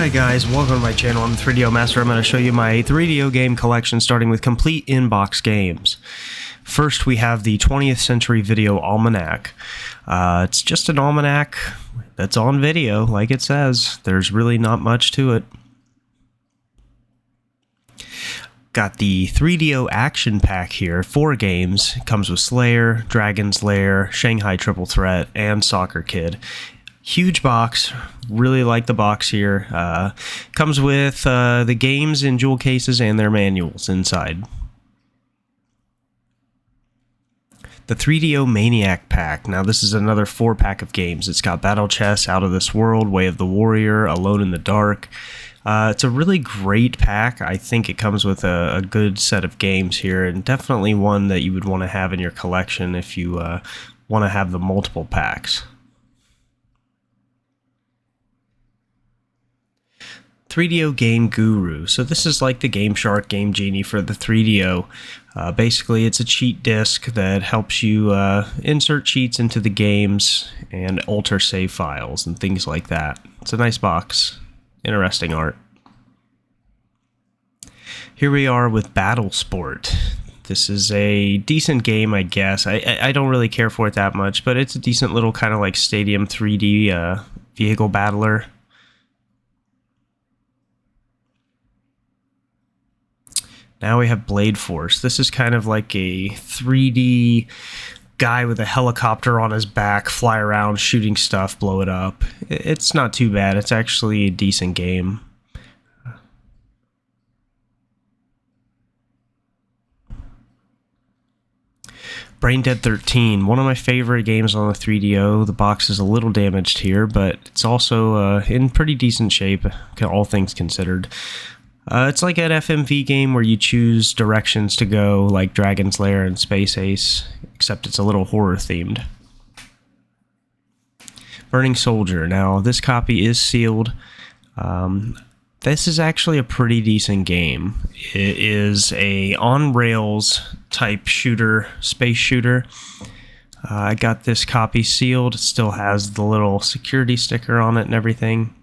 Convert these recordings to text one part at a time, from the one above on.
Hi guys, welcome to my channel. I'm the 3DO Master. I'm going to show you my 3DO game collection starting with complete in-box games. First we have the 20th Century Video Almanac. It's just an almanac that's on video, like it says. There's really not much to it. Got the 3DO Action Pack here, 4 games. It comes with Slayer, Dragon's Lair, Shanghai Triple Threat, and Soccer Kid. Huge box, really like the box here. Comes with the games in jewel cases and their manuals inside. The 3DO Maniac Pack. Now this is another 4-pack of games. It's got Battle Chess, Out of This World, Way of the Warrior, Alone in the Dark. It's a really great pack. I think it comes with a good set of games here, and definitely one that you would want to have in your collection if you want to have the multiple packs. 3DO Game Guru. So this is like the Game Shark Game Genie for the 3DO. Basically, it's a cheat disk that helps you insert cheats into the games and alter save files and things like that. It's a nice box. Interesting art. Here we are with Battle Sport. This is a decent game, I guess. I don't really care for it that much, but it's a decent little kind of like Stadium 3D vehicle battler. Now we have Blade Force. This is kind of like a 3D guy with a helicopter on his back, fly around shooting stuff, blow it up. It's not too bad. It's actually a decent game. Brain Dead 13, one of my favorite games on the 3DO. The box is a little damaged here, but it's also in pretty decent shape, all things considered. It's like an FMV game where you choose directions to go, like Dragon's Lair and Space Ace, except it's a little horror themed. Burning Soldier. Now, this copy is sealed. This is actually a pretty decent game. It is a on-rails type shooter, space shooter. I got this copy sealed. It still has the little security sticker on it and everything.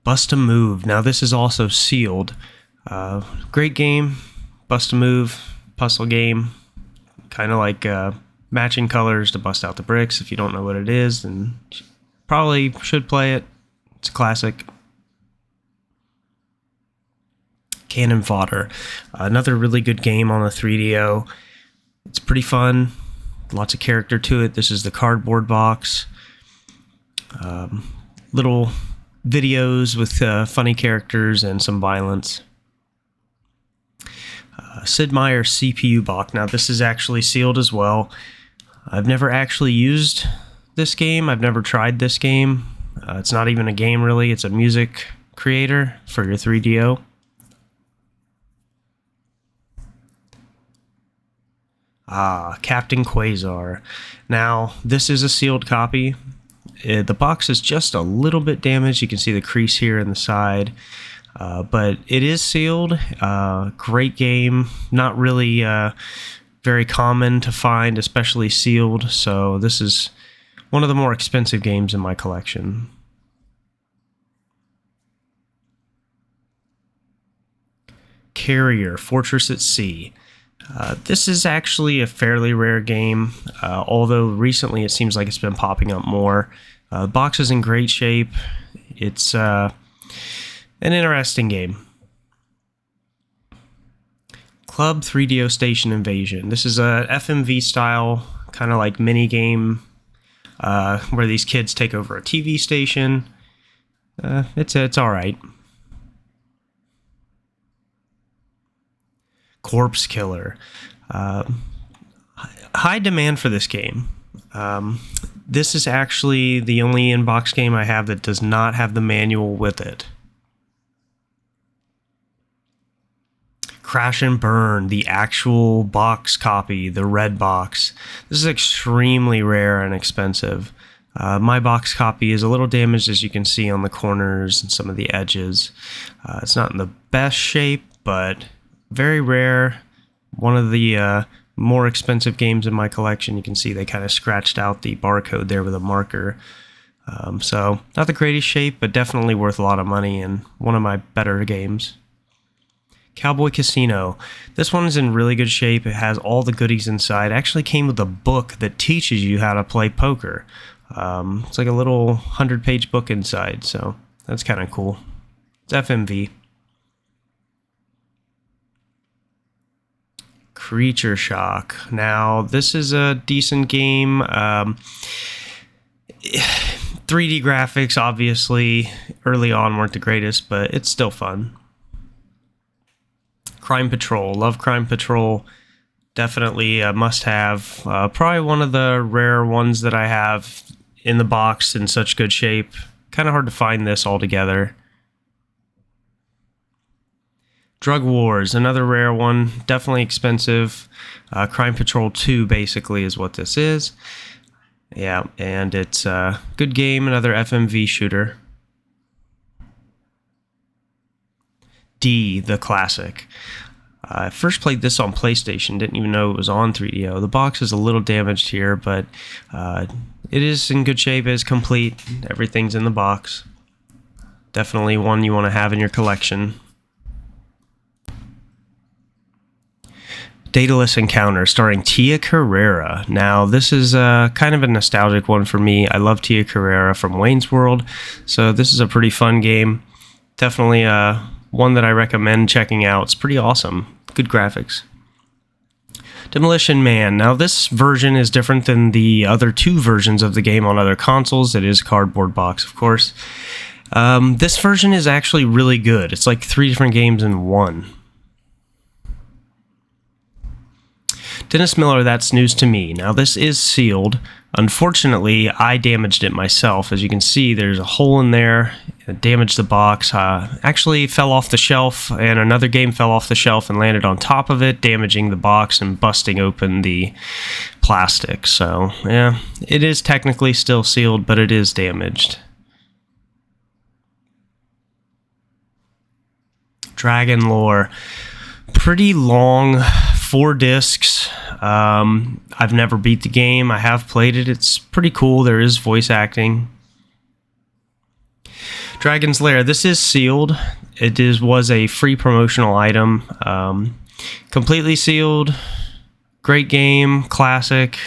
Bust a Move. Now this is also sealed. Great game. Bust a Move, puzzle game. Kind of like matching colors to bust out the bricks. If you don't know what it is, then probably should play it. It's a classic. Cannon Fodder. Another really good game on the 3DO. It's pretty fun. Lots of character to it. This is the cardboard box. Little videos with funny characters and some violence. Sid Meier's CPU box. Now this is actually sealed as well. I've never actually used this game. I've never tried this game. It's not even a game really. It's a music creator for your 3DO. Captain Quasar. Now this is a sealed copy. The box is just a little bit damaged. You can see the crease here in the side, but it is sealed. Great game. Not really very common to find, especially sealed. So this is one of the more expensive games in my collection. Carrier, Fortress at Sea. This is actually a fairly rare game, although recently it seems like it's been popping up more. The box is in great shape. It's an interesting game. Club 3DO Station Invasion. This is a FMV style, kind of like mini game, where these kids take over a TV station. It's all right. Corpse Killer. High demand for this game. This is actually the only in-box game I have that does not have the manual with it. Crash and Burn, the actual box copy, the red box. This is extremely rare and expensive. My box copy is a little damaged, as you can see on the corners and some of the edges. It's not in the best shape, but very rare. One of the more expensive games in my collection. You can see they kind of scratched out the barcode there with a marker. So not the greatest shape, but definitely worth a lot of money and one of my better games. Cowboy Casino. This one is in really good shape. It has all the goodies inside. It actually came with a book that teaches you how to play poker. It's like a little 100-page book inside, so that's kind of cool. It's FMV. Creature Shock. Now, this is a decent game. 3D graphics, obviously, early on weren't the greatest, but it's still fun. Crime Patrol. Love Crime Patrol. Definitely a must-have. Probably one of the rare ones that I have in the box in such good shape. Kind of hard to find this altogether. Drug Wars, another rare one. Definitely expensive. Crime Patrol 2 basically is what this is. Yeah, and it's a good game, another FMV shooter. D, the classic. I first played this on PlayStation, didn't even know it was on 3DO. The box is a little damaged here, but it is in good shape, it is complete. Everything's in the box. Definitely one you want to have in your collection. Daedalus Encounter, starring Tia Carrere. Now, this is kind of a nostalgic one for me. I love Tia Carrere from Wayne's World, so this is a pretty fun game. Definitely one that I recommend checking out. It's pretty awesome. Good graphics. Demolition Man. Now, this version is different than the other two versions of the game on other consoles. It is cardboard box, of course. This version is actually really good. It's like 3 different games in one. Dennis Miller, That's News to Me. Now, this is sealed. Unfortunately, I damaged it myself. As you can see, there's a hole in there. It damaged the box. Actually fell off the shelf, and another game fell off the shelf and landed on top of it, damaging the box and busting open the plastic. So, yeah, it is technically still sealed, but it is damaged. Dragon Lore. Pretty long, 4 discs. I've never beat the game. I have played it. It's pretty cool. There is voice acting. Dragon's Lair. This is sealed. It was a free promotional item. Completely sealed. Great game. Classic.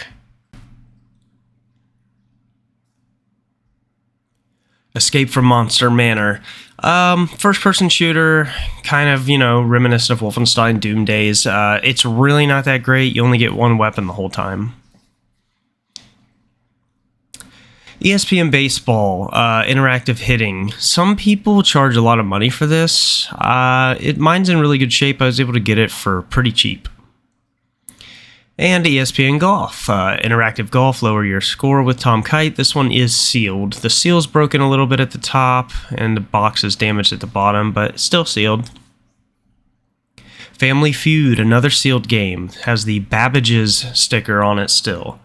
Escape from Monster Manor. First-person shooter, kind of, reminiscent of Wolfenstein Doom days. It's really not that great. You only get one weapon the whole time. ESPN Baseball, interactive hitting. Some people charge a lot of money for this. Mine's in really good shape. I was able to get it for pretty cheap. And ESPN Golf, interactive golf, lower your score with Tom Kite. This one is sealed. The seal's broken a little bit at the top, and the box is damaged at the bottom, but still sealed. Family Feud, another sealed game, has the Babbage's sticker on it still.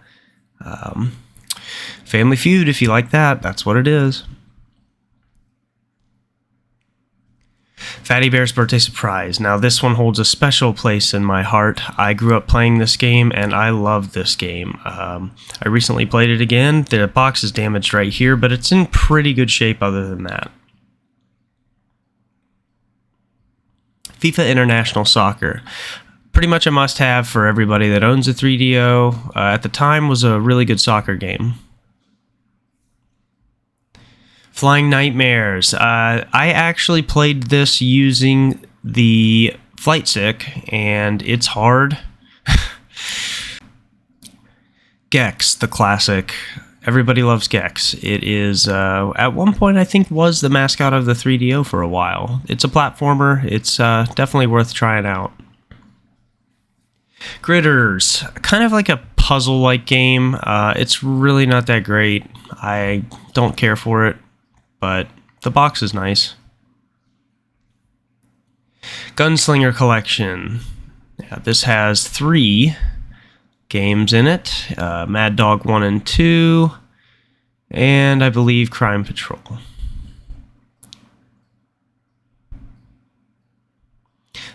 Family Feud, if you like that, that's what it is. Fatty Bear's Birthday Surprise. Now, this one holds a special place in my heart. I grew up playing this game, and I love this game. I recently played it again. The box is damaged right here, but it's in pretty good shape other than that. FIFA International Soccer. Pretty much a must-have for everybody that owns a 3DO. At the time, was a really good soccer game. Flying Nightmares. I actually played this using the flight stick, and it's hard. Gex, the classic. Everybody loves Gex. It is, at one point, I think, was the mascot of the 3DO for a while. It's a platformer. It's definitely worth trying out. Gritters. Kind of like a puzzle-like game. It's really not that great. I don't care for it. But the box is nice. Gunslinger Collection. Yeah, this has 3 games in it. Mad Dog 1 and 2. And I believe Crime Patrol.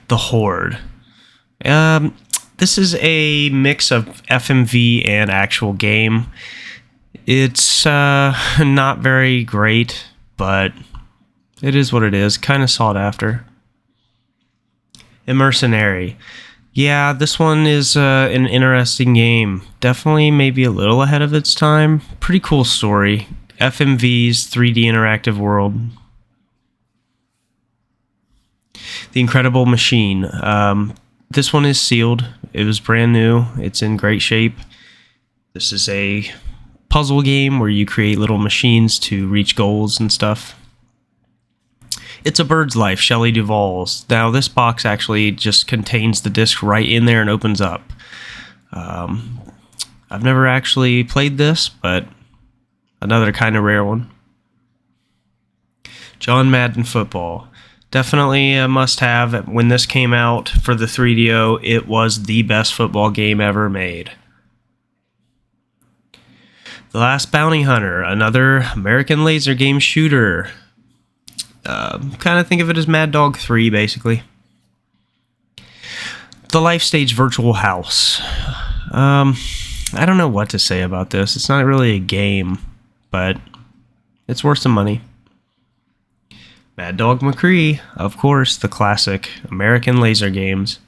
The Horde. This is a mix of FMV and actual game. It's not very great, but it is what it is. Kind of sought after. Immersionary. Yeah, this one is an interesting game. Definitely maybe a little ahead of its time. Pretty cool story. FMV's 3D interactive world. The Incredible Machine. This one is sealed. It was brand new. It's in great shape. This is a puzzle game where you create little machines to reach goals and stuff. It's a Bird's Life, Shelley Duvall's. Now, this box actually just contains the disc right in there and opens up. I've never actually played this, but another kind of rare one. John Madden Football. Definitely a must-have. When this came out for the 3DO, it was the best football game ever made. The Last Bounty Hunter, another American laser game shooter. Kind of think of it as Mad Dog 3, basically. The Life Stage Virtual House. I don't know what to say about this. It's not really a game, but it's worth some money. Mad Dog McCree, of course, the classic American laser games.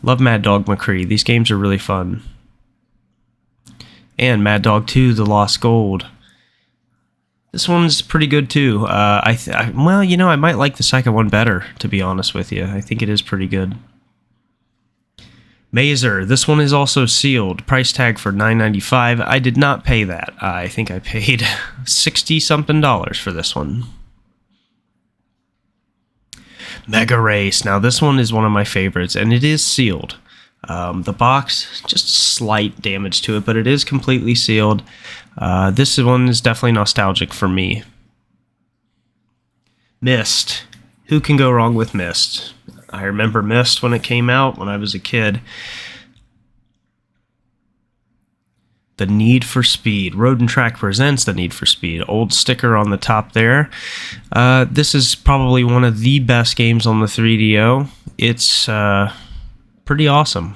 Love Mad Dog McCree. These games are really fun. And Mad Dog 2, The Lost Gold. This one's pretty good too. Well, you know, I might like the second one better, to be honest with you. I think it is pretty good. Mazer. This one is also sealed. Price tag for $9.95. I did not pay that. I think I paid $60-something for this one. Mega Race. Now, this one is one of my favorites, and it is sealed. The box, just slight damage to it, but it is completely sealed. This one is definitely nostalgic for me. Myst. Who can go wrong with Myst? I remember Myst when it came out when I was a kid. The Need for Speed. Road and Track presents The Need for Speed. Old sticker on the top there. This is probably one of the best games on the 3DO. It's pretty awesome.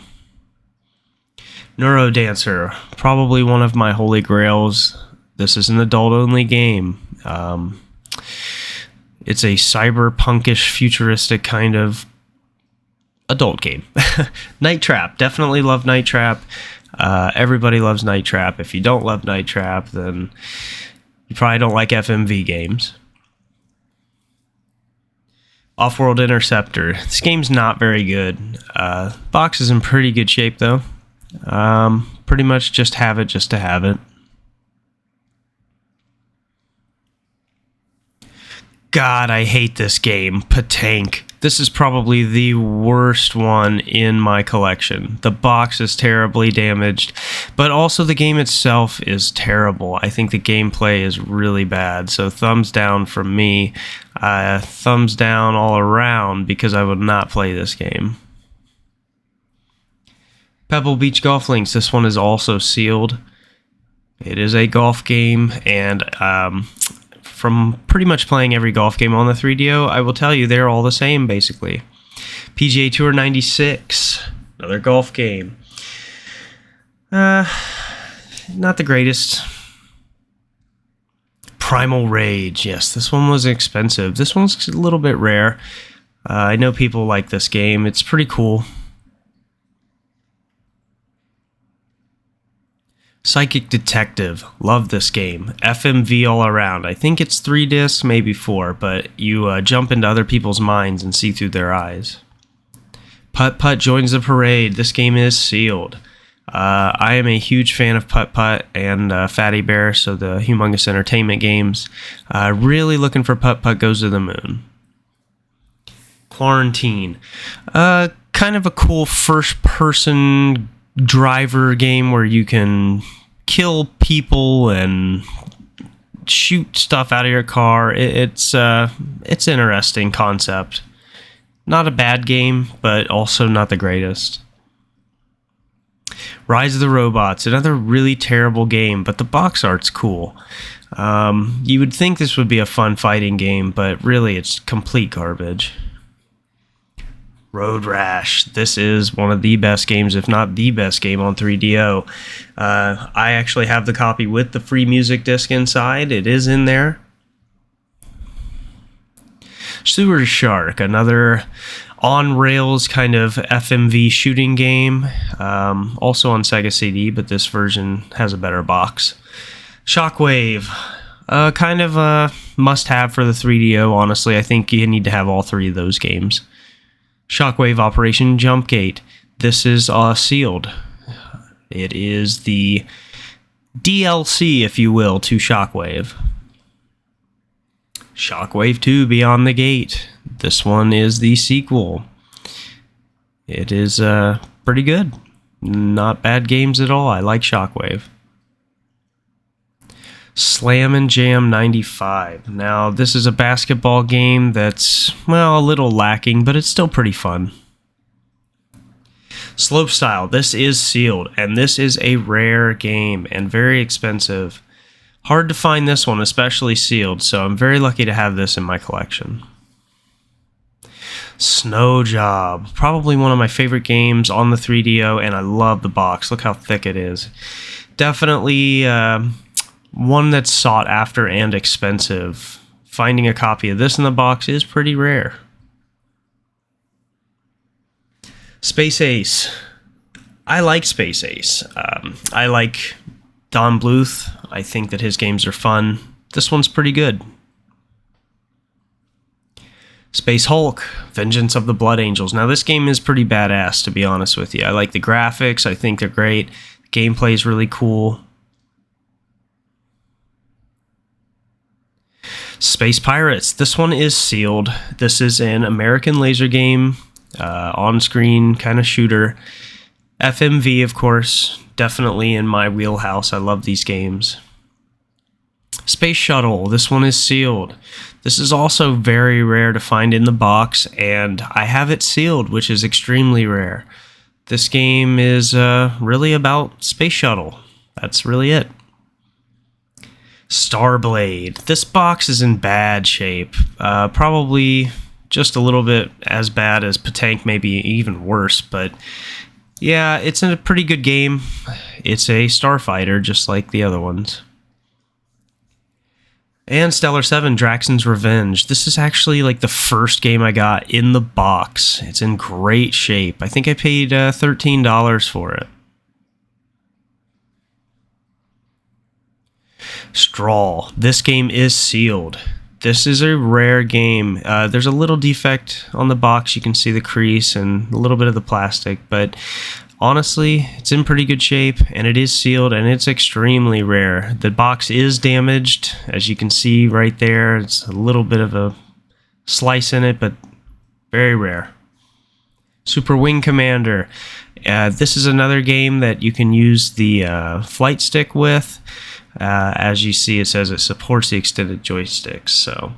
Neurodancer, probably one of my holy grails. This is an adult-only game. It's a cyberpunkish, futuristic kind of adult game. Night Trap, definitely love Night Trap. Everybody loves Night Trap. If you don't love Night Trap, then you probably don't like FMV games. Off-World Interceptor. This game's not very good. Box is in pretty good shape, though. Pretty much just have it just to have it. God, I hate this game. Patank. This is probably the worst one in my collection. The box is terribly damaged, but also the game itself is terrible. I think the gameplay is really bad, so thumbs down from me. Thumbs down all around because I would not play this game. Pebble Beach Golf Links. This one is also sealed. It is a golf game, and from pretty much playing every golf game on the 3DO, I will tell you they're all the same, basically. PGA Tour 96, another golf game. Not the greatest. Primal Rage, yes, this one was expensive. This one's a little bit rare. I know people like this game. It's pretty cool. Psychic Detective. Love this game. FMV all around. I think it's 3 discs, maybe 4, but you jump into other people's minds and see through their eyes. Putt Putt joins the parade. This game is sealed. I am a huge fan of Putt Putt and Fatty Bear, so the Humongous Entertainment games. Really looking for Putt Putt Goes to the Moon. Quarantine. Kind of a cool first-person driver game where you can kill people and shoot stuff out of your car. It's interesting concept. Not a bad game, but also not the greatest. Rise of the Robots, another really terrible game, but the box art's cool. You would think this would be a fun fighting game, but really it's complete garbage. Road Rash. This is one of the best games, if not the best game on 3DO. I actually have the copy with the free music disc inside. It is in there. Sewer Shark, another on-rails kind of FMV shooting game. Also on Sega CD, but this version has a better box. Shockwave. Kind of a must-have for the 3DO, honestly. I think you need to have all three of those games. Shockwave Operation Jumpgate. This is sealed. It is the DLC, if you will, to Shockwave. Shockwave 2 Beyond the Gate. This one is the sequel. It is pretty good. Not bad games at all. I like Shockwave. Slam and Jam 95. Now, this is a basketball game that's, well, a little lacking, but it's still pretty fun. Slopestyle. This is sealed, and this is a rare game and very expensive. Hard to find this one, especially sealed, so I'm very lucky to have this in my collection. Snow Job. Probably one of my favorite games on the 3DO, and I love the box. Look how thick it is. Definitely one that's sought after and expensive. Finding a copy of this in the box is pretty rare. Space Ace. I like Space Ace. I like Don Bluth. I think that his games are fun. This one's pretty good. Space Hulk, Vengeance of the Blood Angels. Now this game is pretty badass, to be honest with you. I like the graphics. I think they're great. The gameplay is really cool. Space Pirates. This one is sealed. This is an American laser game, on-screen kind of shooter. FMV, of course, definitely in my wheelhouse. I love these games. Space Shuttle. This one is sealed. This is also very rare to find in the box, and I have it sealed, which is extremely rare. This game is really about Space Shuttle. That's really it. Starblade. This box is in bad shape. Probably just a little bit as bad as Patank, maybe even worse, but yeah, it's a pretty good game. It's a starfighter, just like the other ones. And Stellar 7, Draxon's Revenge. This is actually like the first game I got in the box. It's in great shape. I think I paid $13 for it. Straw. This game is sealed. This is a rare game. There's a little defect on the box. You can see the crease and a little bit of the plastic, but honestly, it's in pretty good shape, and it is sealed, and it's extremely rare. The box is damaged, as you can see right there. It's a little bit of a slice in it, but very rare. Super Wing Commander. This is another game that you can use the flight stick with. As you see, it says it supports the extended joysticks. So,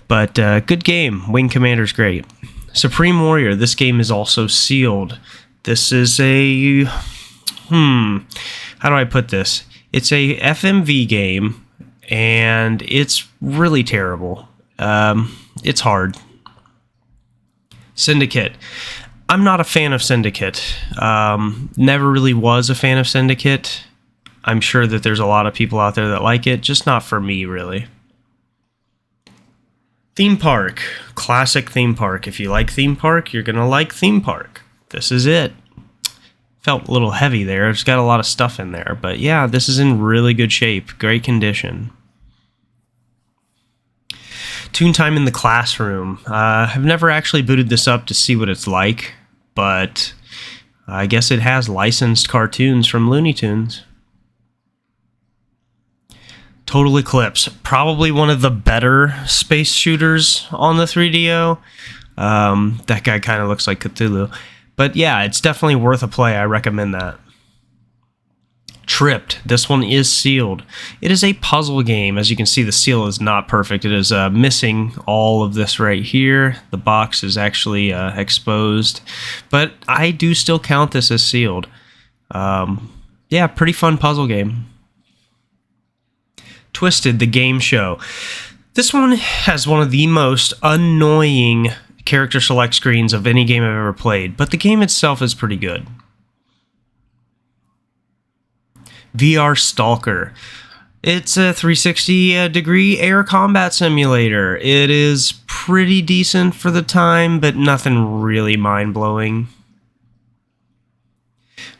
but good game. Wing Commander's great. Supreme Warrior. This game is also sealed. This is a how do I put this? It's a FMV game, and it's really terrible. It's hard. Syndicate. I'm not a fan of Syndicate. Never really was a fan of Syndicate. I'm sure that there's a lot of people out there that like it, just not for me, really. Theme Park. Classic Theme Park. If you like Theme Park, you're going to like Theme Park. This is it. Felt a little heavy there. It's got a lot of stuff in there. But yeah, this is in really good shape. Great condition. Toontime in the Classroom. I've never actually booted this up to see what it's like, but I guess it has licensed cartoons from Looney Tunes. Total Eclipse, probably one of the better space shooters on the 3DO. That guy kind of looks like Cthulhu. But yeah, it's definitely worth a play. I recommend that. Tripped. This one is sealed. It is a puzzle game. As you can see, the seal is not perfect. It is missing all of this right here. The box is actually exposed. But I do still count this as sealed. Yeah, pretty fun puzzle game. Twisted, the game show. This one has one of the most annoying character select screens of any game I've ever played, but the game itself is pretty good. VR Stalker. It's a 360-degree air combat simulator. It is pretty decent for the time, but nothing really mind-blowing.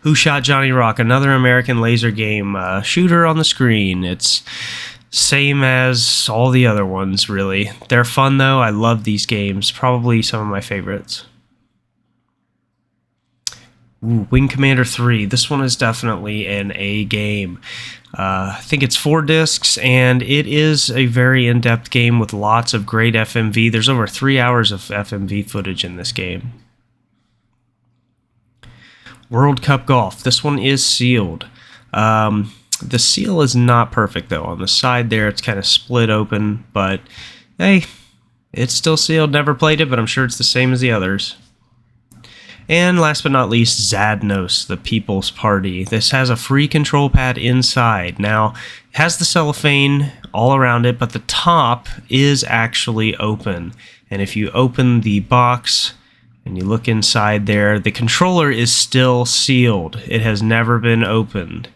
Who Shot Johnny Rock? Another American laser game shooter on the screen. It's same as all the other ones, really. They're fun, though. I love these games. Probably some of my favorites. Ooh, Wing Commander 3. This one is definitely an A game. I think it's 4 discs, and it is a very in-depth game with lots of great FMV. There's over 3 hours of FMV footage in this game. World Cup Golf. This one is sealed. The seal is not perfect, though. On the side there, it's kind of split open, but hey, it's still sealed. Never played it, but I'm sure it's the same as the others. And last but not least, Zadnos, the People's Party. This has a free control pad inside. Now, it has the cellophane all around it, but the top is actually open. And if you open the box and you look inside there, the controller is still sealed. It has never been opened.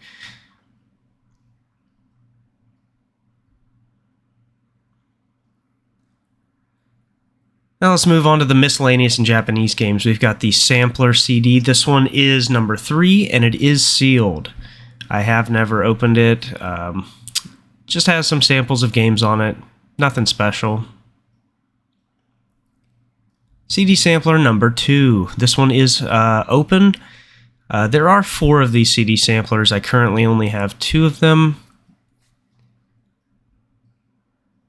Now let's move on to the miscellaneous and Japanese games. We've got the Sampler CD. This one is number 3, and it is sealed. I have never opened it. Just has some samples of games on it. Nothing special. CD Sampler number 2. This one is open. There are 4 of these CD samplers. I currently only have 2 of them.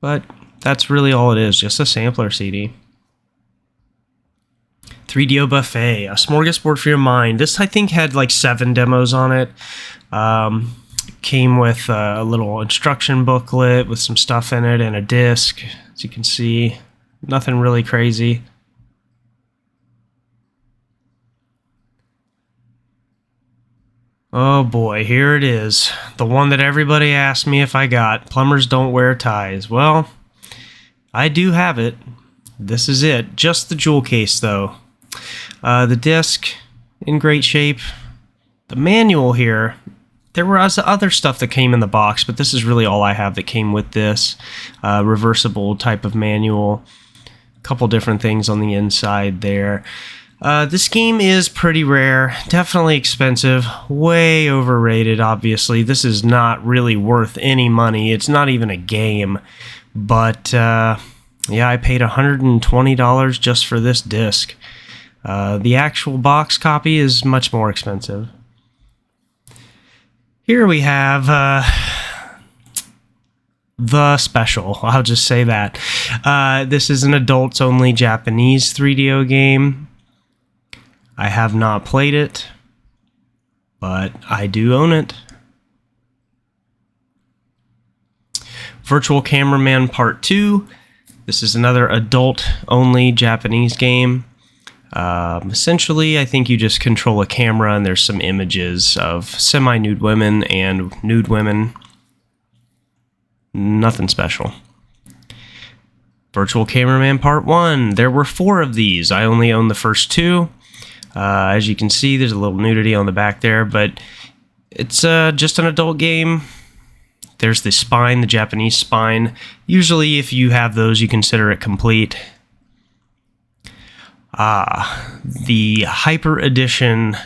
But that's really all it is, just a sampler CD. 3DO Buffet, a smorgasbord for your mind. This, I think, had like 7 demos on it. Came with a little instruction booklet with some stuff in it and a disc, as you can see. Nothing really crazy. Oh boy, here it is. The one that everybody asked me if I got. Plumbers don't wear ties. Well, I do have it. This is it. Just the jewel case, though. The disc, in great shape. The manual here, there was other stuff that came in the box, but this is really all I have that came with this. Reversible type of manual. A couple different things on the inside there. This game is pretty rare, definitely expensive, way overrated, obviously. This is not really worth any money. It's not even a game. But, yeah, I paid $120 just for this disc. The actual box copy is much more expensive. Here we have the special. I'll just say that. This is an adults-only Japanese 3DO game. I have not played it, but I do own it. Virtual Cameraman Part 2. This is another adult-only Japanese game. Essentially, I think you just control a camera and there's some images of semi-nude women and nude women. Nothing special. Virtual Cameraman Part 1. There were 4 of these. I only own the first 2. As you can see, there's a little nudity on the back there, but it's just an adult game. There's the spine, the Japanese spine. Usually, if you have those, you consider it complete. The Hyper Edition.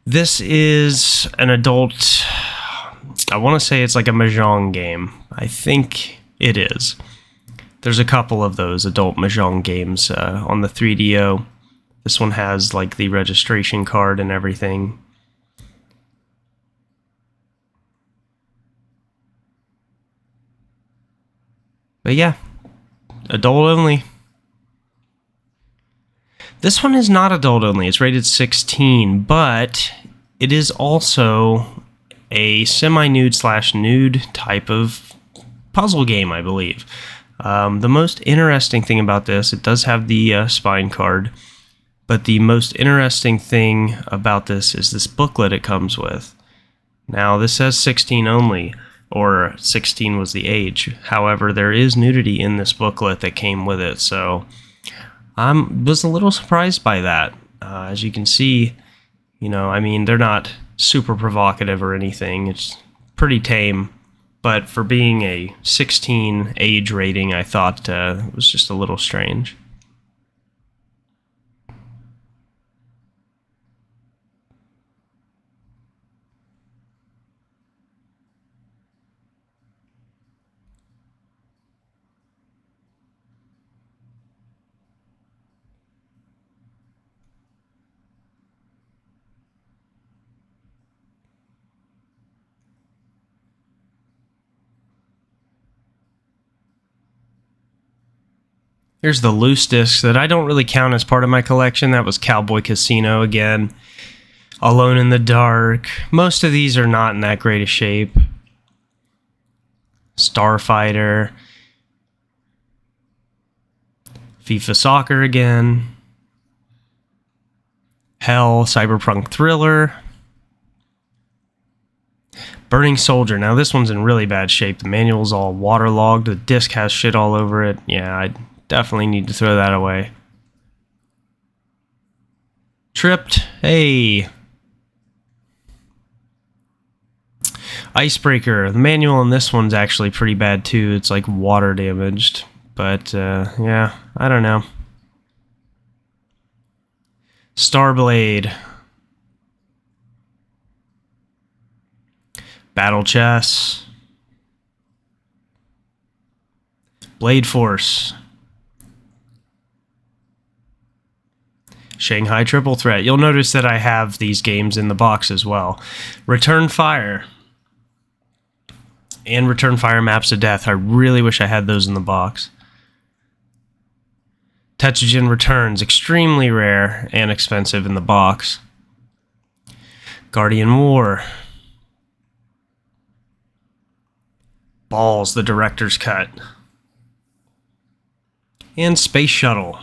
This is an adult... I want to say it's like a Mahjong game. I think it is. There's a couple of those adult Mahjong games on the 3DO. This one has like the registration card and everything. But yeah, adult only. This one is not adult only. It's rated 16, but it is also a semi-nude / nude type of puzzle game, I believe. The most interesting thing about this, it does have the spine card, but the most interesting thing about this is this booklet it comes with. Now, this says 16 only, or 16 was the age. However, there is nudity in this booklet that came with it, so I was a little surprised by that. As you can see, I mean, they're not super provocative or anything. It's pretty tame. But for being a 16 age rating, I thought it was just a little strange. Here's the loose discs that I don't really count as part of my collection. That was Cowboy Casino again. Alone in the Dark. Most of these are not in that great a shape. Starfighter. FIFA Soccer again. Hell, Cyberpunk Thriller. Burning Soldier. Now this one's in really bad shape. The manual's all waterlogged. The disc has shit all over it. Yeah, I definitely need to throw that away. Tripped. Hey. Icebreaker. The manual on this one's actually pretty bad too. It's like water damaged. But, yeah, I don't know. Starblade. Battle Chess. Blade Force. Shanghai Triple Threat. You'll notice that I have these games in the box as well. Return Fire. And Return Fire Maps of Death. I really wish I had those in the box. Tetsugen Returns. Extremely rare and expensive in the box. Guardian War. Balls, the director's cut. And Space Shuttle.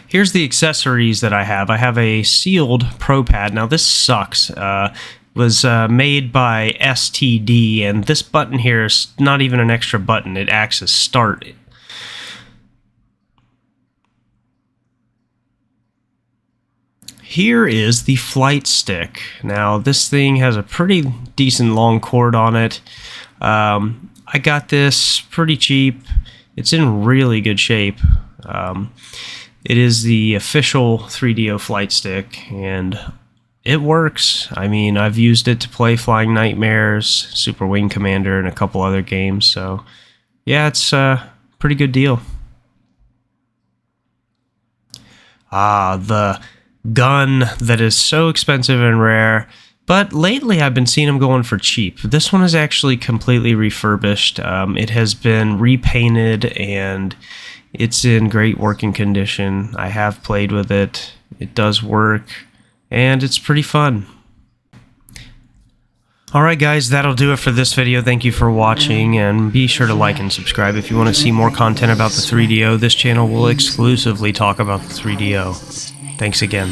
Here's the accessories that I have. I have a sealed Pro Pad. Now this sucks. Was made by STD, and this button here is not even an extra button. It acts as start. Here is the flight stick. Now this thing has a pretty decent long cord on it. I got this pretty cheap. It's in really good shape. It is the official 3DO flight stick, and it works. I mean, I've used it to play Flying Nightmares, Super Wing Commander, and a couple other games, so yeah, it's a pretty good deal. The gun that is so expensive and rare, but lately I've been seeing them going for cheap. This one is actually completely refurbished. It has been repainted and it's in great working condition. I have played with it. It does work and it's pretty fun. Alright guys, that'll do it for this video. Thank you for watching, and be sure to like and subscribe if you want to see more content about the 3DO. This channel will exclusively talk about the 3DO. Thanks again.